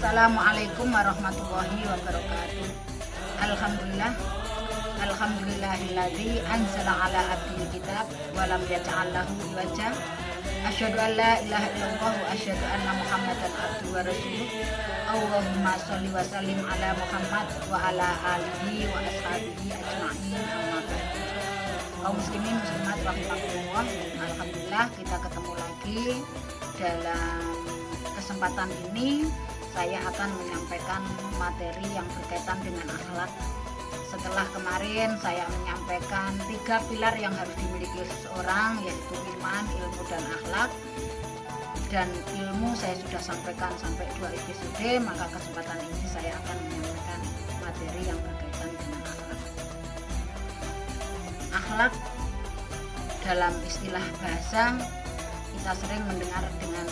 Assalamualaikum warahmatullahi wabarakatuh. Alhamdulillah, alhamdulillahilladzi anzala ala abdil kitab wa lam yaj'al lahu iwaja. Asyhadu an la ilaha illallah wa asyhadu anna Muhammadan abduhu wa rasuluh. Allahumma sholli wa sallim ala Muhammad wa ala alihi wa ashabihi ajma'in. Amma ba'du. Kaum muslimin muslimat rahimakumullah. Alhamdulillah kita ketemu lagi. Dalam kesempatan ini saya akan menyampaikan materi yang berkaitan dengan akhlak. Setelah kemarin saya menyampaikan 3 pilar yang harus dimiliki seseorang, yaitu iman, ilmu, dan akhlak. Dan ilmu saya sudah sampaikan sampai 2 episode, maka kesempatan ini saya akan menyampaikan materi yang berkaitan dengan akhlak. Akhlak dalam istilah bahasa kita sering mendengar dengan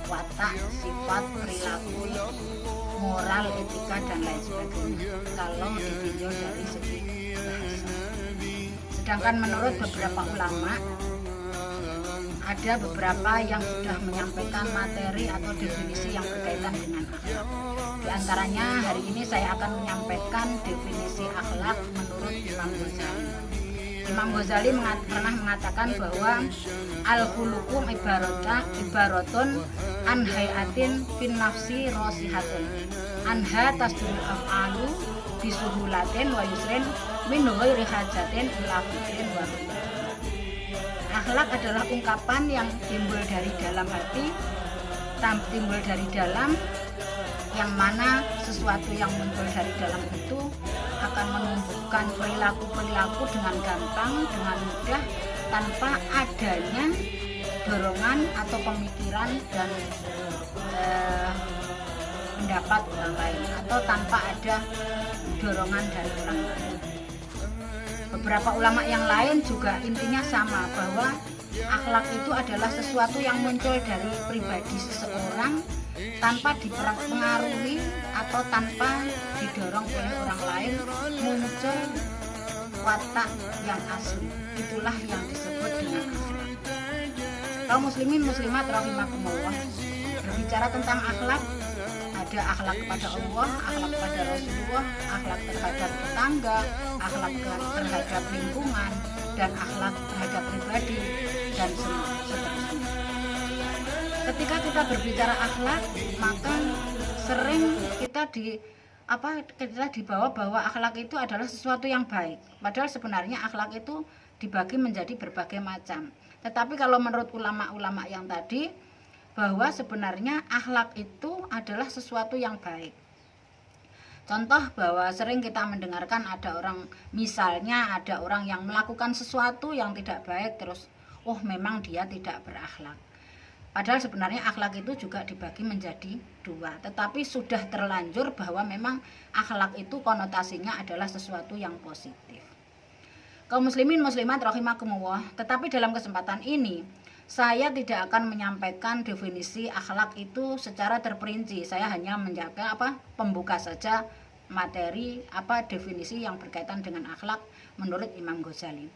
watak, sifat, perilaku, moral, etika, dan lain sebagainya kalau ditinjau dari segi bahasa. Sedangkan menurut beberapa ulama ada beberapa yang sudah menyampaikan materi atau definisi yang berkaitan dengan akhlak. Di antaranya hari ini saya akan menyampaikan definisi akhlak menurut Imam Ghazali. Imam Ghazali pernah mengatakan bahwa al-khuluqu ibaratun an hayatin fin nafsi rosihatun anha tasdul af'alu bisuhulatin wa yusrin min ghairi hajatin ila fikrin wa ru'yah. Akhlak adalah ungkapan yang timbul dari dalam hati, timbul dari dalam, yang mana sesuatu yang muncul dari dalam itu akan menumbuhkan perilaku-perilaku dengan gampang, dengan mudah, tanpa adanya dorongan atau pemikiran dan pendapat orang lain, atau tanpa ada dorongan dari orang lain. Beberapa ulama yang lain juga intinya sama, bahwa akhlak itu adalah sesuatu yang muncul dari pribadi seseorang tanpa dipengaruhi atau tanpa didorong oleh orang lain, muncul watak yang asli. Itulah yang disebut dengan akhlak. Kaum muslimin muslimat rahimakumullah, berbicara tentang akhlak, ada akhlak kepada Allah, akhlak kepada Rasulullah, akhlak terhadap tetangga, akhlak terhadap lingkungan, dan akhlak terhadap pribadi, dan seterusnya. Ketika kita berbicara akhlak, maka sering kita dibawa bahwa akhlak itu adalah sesuatu yang baik. Padahal sebenarnya akhlak itu dibagi menjadi berbagai macam. Tetapi kalau menurut ulama-ulama yang tadi, bahwa sebenarnya akhlak itu adalah sesuatu yang baik. Contoh bahwa sering kita mendengarkan ada orang, misalnya ada orang yang melakukan sesuatu yang tidak baik, terus memang dia tidak berakhlak. Padahal sebenarnya akhlak itu juga dibagi menjadi 2. Tetapi sudah terlanjur bahwa memang akhlak itu konotasinya adalah sesuatu yang positif. Kaum muslimin muslimat rahimakumullah, tetapi dalam kesempatan ini saya tidak akan menyampaikan definisi akhlak itu secara terperinci. Saya hanya menjaga pembuka saja materi definisi yang berkaitan dengan akhlak menurut Imam Ghazali.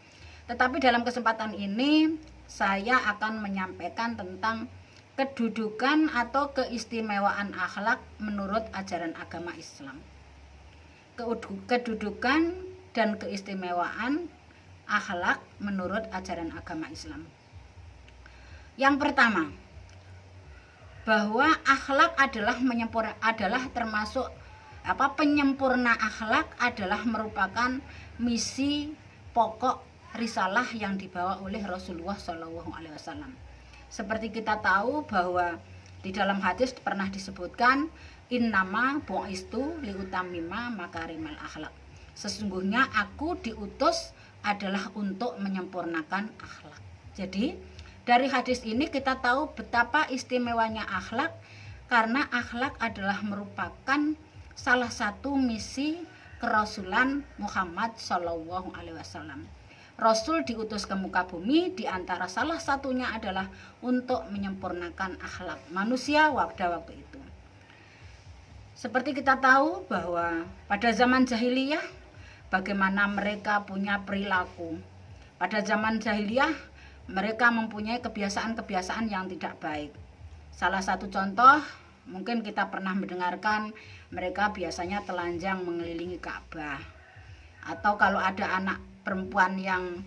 Tetapi dalam kesempatan ini saya akan menyampaikan tentang kedudukan atau keistimewaan akhlak menurut ajaran agama Islam. Kedudukan dan keistimewaan akhlak menurut ajaran agama Islam. Yang pertama, bahwa akhlak adalah termasuk penyempurna akhlak adalah merupakan misi pokok risalah yang dibawa oleh Rasulullah SAW. Seperti kita tahu bahwa di dalam hadis pernah disebutkan, innama bu'istu liutamima makarimal akhlak. Sesungguhnya aku diutus adalah untuk menyempurnakan akhlak. Jadi dari hadis ini kita tahu betapa istimewanya akhlak, karena akhlak adalah merupakan salah satu misi kerasulan Muhammad SAW. Rasul diutus ke muka bumi, di antara salah satunya adalah untuk menyempurnakan akhlak manusia pada waktu itu. Seperti kita tahu bahwa pada zaman jahiliyah bagaimana mereka punya perilaku. Pada zaman jahiliyah mereka mempunyai kebiasaan-kebiasaan yang tidak baik. Salah satu contoh Mungkin kita pernah mendengarkan mereka biasanya telanjang mengelilingi Ka'bah. Atau kalau ada anak perempuan yang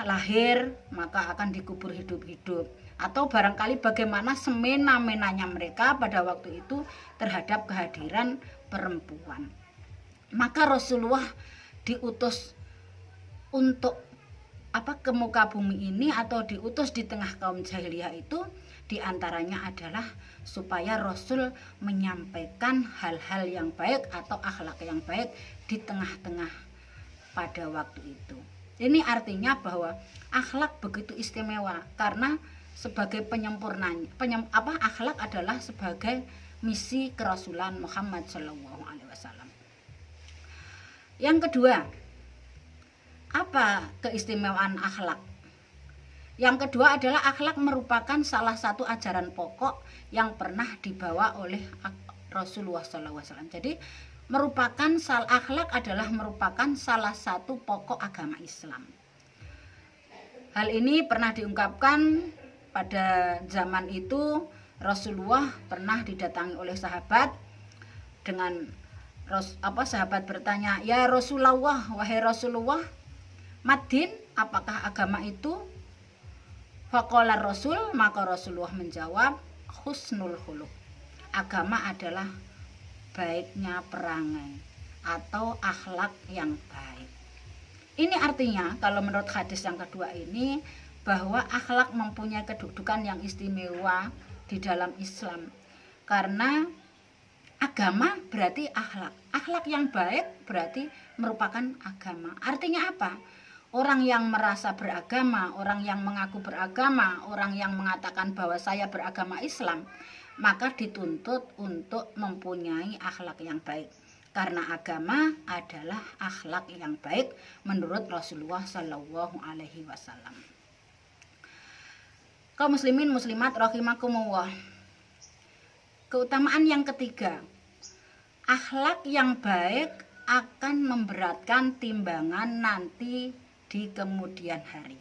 lahir maka akan dikubur hidup-hidup. Atau barangkali bagaimana semena-menanya mereka pada waktu itu terhadap kehadiran perempuan. Maka Rasulullah diutus untuk ke muka bumi ini atau diutus di tengah kaum jahiliyah itu diantaranya adalah supaya Rasul menyampaikan hal-hal yang baik atau akhlak yang baik di tengah-tengah pada waktu itu. Ini artinya bahwa akhlak begitu istimewa karena sebagai penyempurnanya, akhlak adalah sebagai misi kerasulan Muhammad SAW. Yang kedua, apa keistimewaan akhlak? Yang kedua adalah akhlak merupakan salah satu ajaran pokok yang pernah dibawa oleh Rasulullah SAW. Jadi akhlak adalah merupakan salah satu pokok agama Islam. Hal ini pernah diungkapkan pada zaman itu. Rasulullah pernah didatangi oleh sahabat dengan sahabat bertanya, "Ya Rasulullah, wahai Rasulullah, madin, apakah agama itu?" Faqala Rasul, maka Rasulullah menjawab, husnul khuluq. Agama adalah baiknya perangai atau akhlak yang baik. Ini artinya kalau menurut hadis yang kedua ini bahwa akhlak mempunyai kedudukan yang istimewa di dalam Islam. Karena agama berarti akhlak. Akhlak yang baik berarti merupakan agama. Artinya apa? Orang yang merasa beragama, orang yang mengaku beragama, orang yang mengatakan bahwa saya beragama Islam, maka dituntut untuk mempunyai akhlak yang baik. Karena agama adalah akhlak yang baik menurut Rasulullah SAW. Kaum muslimin muslimat rahimakumullah. Keutamaan yang ketiga, akhlak yang baik akan memberatkan timbangan nanti di kemudian hari.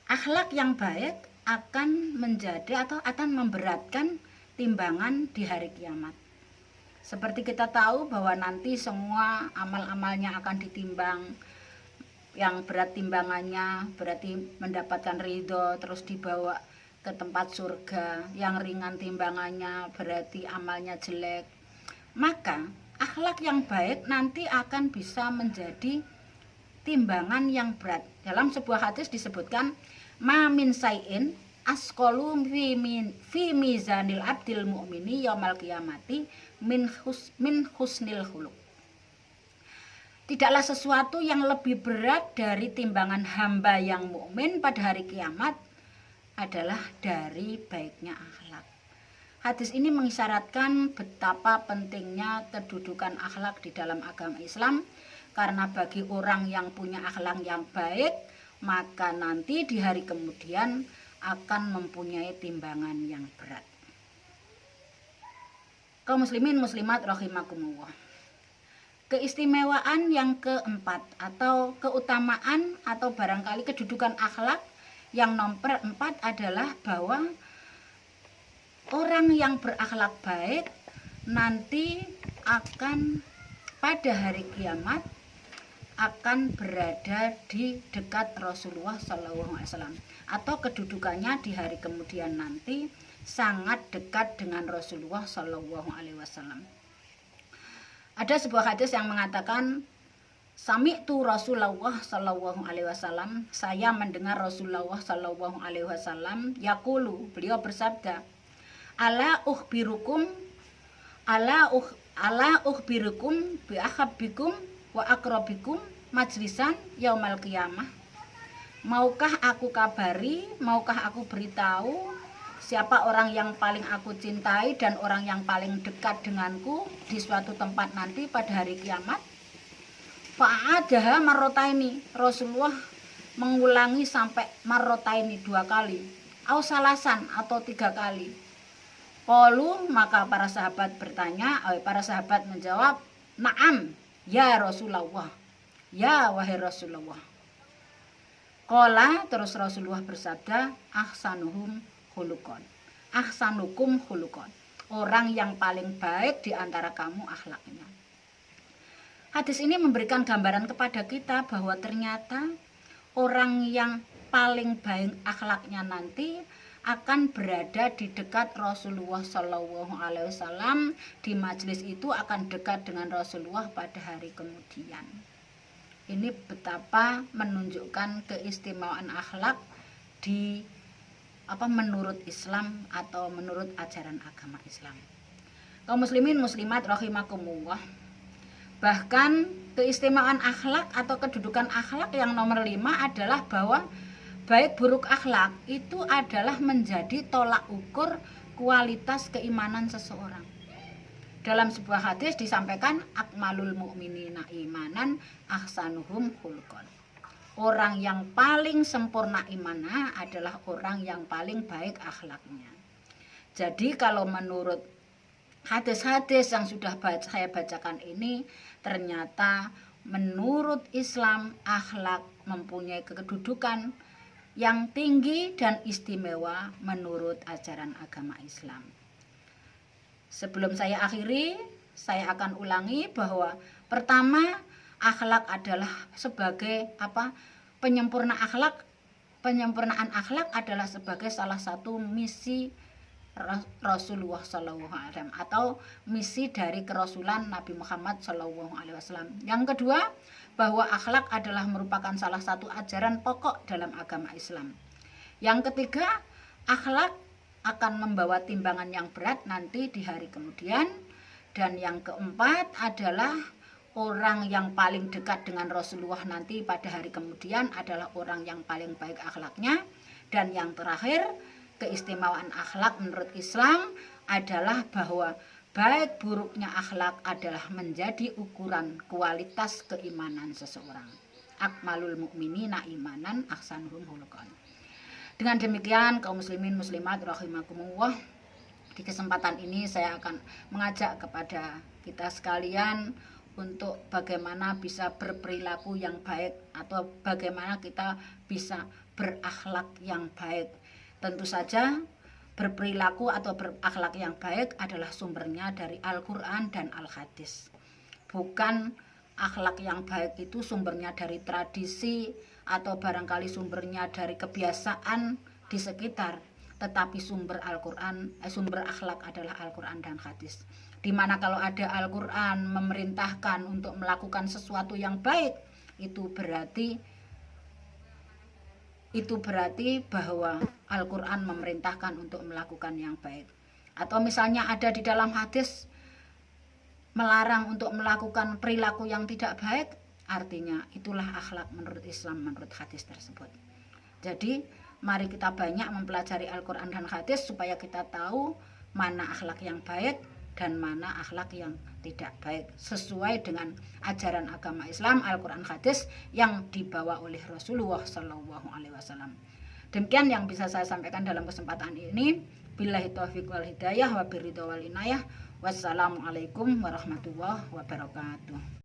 Akhlak yang baik akan menjadi atau akan memberatkan timbangan di hari kiamat. Seperti kita tahu bahwa nanti semua amal-amalnya akan ditimbang. Yang berat timbangannya berarti mendapatkan ridho terus dibawa ke tempat surga. Yang ringan timbangannya berarti amalnya jelek. Maka akhlak yang baik nanti akan bisa menjadi timbangan yang berat. Dalam sebuah hadis disebutkan, ma min sayin asqalu fi mizanil abdil mu'mini yaumal qiyamati min husnil khuluq. Tidaklah sesuatu yang lebih berat dari timbangan hamba yang mukmin pada hari kiamat adalah dari baiknya akhlak. Hadis ini mengisyaratkan betapa pentingnya kedudukan akhlak di dalam agama Islam. Karena bagi orang yang punya akhlak yang baik, maka nanti di hari kemudian akan mempunyai timbangan yang berat. Kaum muslimin muslimat rahimakumullah. Keistimewaan yang keempat atau keutamaan atau barangkali kedudukan akhlak yang nomor 4 adalah bahwa orang yang berakhlak baik nanti akan pada hari kiamat akan berada di dekat Rasulullah SAW atau kedudukannya di hari kemudian nanti sangat dekat dengan Rasulullah SAW. Ada sebuah hadis yang mengatakan, sami'tu Rasulullah SAW, saya mendengar Rasulullah SAW yaqulu, beliau bersabda, ala ukhbirukum bi akhabbikum wa akrabikum majlisan yaumal qiyamah. Maukah aku kabari, maukah aku beritahu siapa orang yang paling aku cintai dan orang yang paling dekat denganku di suatu tempat nanti pada hari kiamat? Fa'adaha marrotaini. Rasulullah mengulangi sampai marrotaini 2 kali, au salasan atau 3 kali. Qalu, maka para sahabat menjawab, na'am ya Rasulullah, ya wahai Rasulullah. Qala, terus Rasulullah bersabda, ahsanuhum khuluqan. ahsanukum khuluqan. Orang yang paling baik di antara kamu akhlaknya. Hadis ini memberikan gambaran kepada kita bahwa ternyata orang yang paling baik akhlaknya nanti akan berada di dekat Rasulullah Shallallahu Alaihi Wasallam. Di majelis itu akan dekat dengan Rasulullah pada hari kemudian. Ini betapa menunjukkan keistimewaan akhlak di menurut Islam atau menurut ajaran agama Islam. Kaum muslimin muslimat rahimakumullah. Bahkan keistimewaan akhlak atau kedudukan akhlak yang nomor 5 adalah bahwa baik buruk akhlak itu adalah menjadi tolak ukur kualitas keimanan seseorang. Dalam sebuah hadis disampaikan akmalul mu'minina imanan ahsanuhum khuluqan. Orang yang paling sempurna imannya adalah orang yang paling baik akhlaknya. Jadi kalau menurut hadis-hadis yang sudah saya bacakan ini, ternyata menurut Islam akhlak mempunyai kedudukan yang tinggi dan istimewa menurut ajaran agama Islam. Sebelum saya akhiri, saya akan ulangi bahwa pertama, akhlak adalah sebagai penyempurnaan akhlak adalah sebagai salah satu misi Rasulullah Shallallahu Alaihi Wasallam atau misi dari kerasulan Nabi Muhammad Shallallahu Alaihi Wasallam. Yang kedua, bahwa akhlak adalah merupakan salah satu ajaran pokok dalam agama Islam. Yang ketiga, akhlak akan membawa timbangan yang berat nanti di hari kemudian. Dan yang keempat adalah orang yang paling dekat dengan Rasulullah nanti pada hari kemudian adalah orang yang paling baik akhlaknya. Dan yang terakhir, keistimewaan akhlak menurut Islam adalah bahwa baik buruknya akhlak adalah menjadi ukuran kualitas keimanan seseorang. Akmalul mu'minina imanan ahsanuhum khuluqan. Dengan demikian kaum muslimin muslimat rahimakumullah, di kesempatan ini saya akan mengajak kepada kita sekalian untuk bagaimana bisa berperilaku yang baik atau bagaimana kita bisa berakhlak yang baik. Tentu saja berperilaku atau berakhlak yang baik adalah sumbernya dari Al-Quran dan Al-Hadis. Bukan akhlak yang baik itu sumbernya dari tradisi atau barangkali sumbernya dari kebiasaan di sekitar, tetapi sumber akhlak adalah Al-Quran dan Hadis. Dimana kalau ada Al-Quran memerintahkan untuk melakukan sesuatu yang baik, itu berarti bahwa Al-Quran memerintahkan untuk melakukan yang baik. Atau misalnya ada di dalam hadis melarang untuk melakukan perilaku yang tidak baik, artinya itulah akhlak menurut Islam, menurut hadis tersebut. Jadi mari kita banyak mempelajari Al-Quran dan hadis supaya kita tahu mana akhlak yang baik dan mana akhlak yang tidak baik, sesuai dengan ajaran agama Islam, Al-Quran hadis yang dibawa oleh Rasulullah Shallallahu Alaihi Wasallam. Demikian yang bisa saya sampaikan dalam kesempatan ini. Billahi taufiq wal hidayah wa biridho wal inayah. Wassalamualaikum warahmatullahi wabarakatuh.